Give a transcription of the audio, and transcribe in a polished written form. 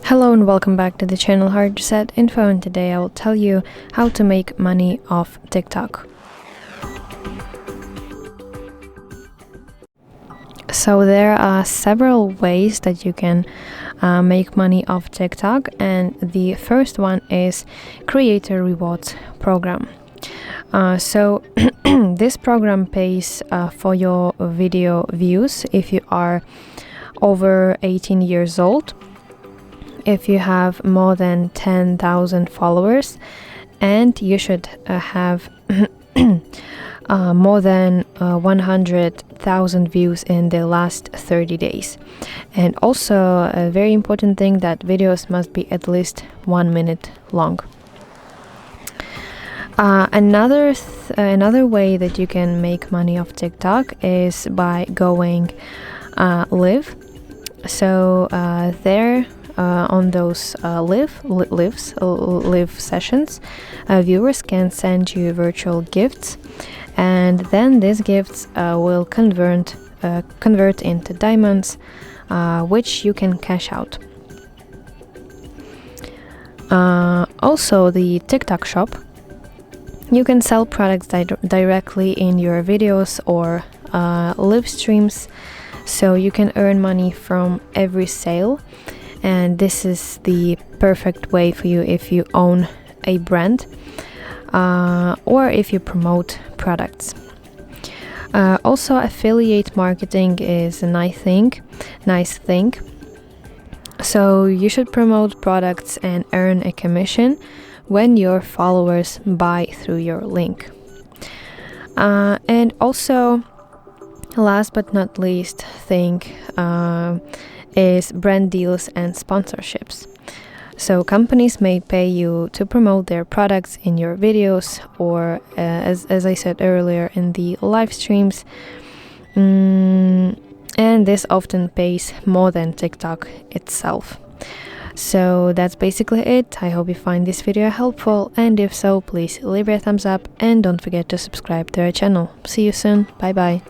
Hello and welcome back to the channel HardReset.Info, and today I will tell you how to make money off TikTok. So there are several ways that you can make money off TikTok, and the first one is Creator Rewards Program. So this program pays for your video views if you are over 18 years old, if you have more than 10,000 followers, and you should have more than 100,000 views in the last 30 days. And also a very important thing, that videos must be at least 1 minute long. Another way that you can make money off TikTok is by going live. So there on those live sessions, viewers can send you virtual gifts, and then these gifts will convert into diamonds, which you can cash out. Also, the TikTok shop, you can sell products directly in your videos or live streams, so you can earn money from every sale. And this is the perfect way for you if you own a brand or if you promote products. Also, affiliate marketing is a nice thing. So you should promote products and earn a commission when your followers buy through your link. And also, last but not least thing is brand deals and sponsorships. So companies may pay you to promote their products in your videos, or as I said earlier, in the live streams, and this often pays more than TikTok itself. So that's basically it. I hope you find this video helpful, and if so, please leave a thumbs up and don't forget to subscribe to our channel. See you soon. Bye bye.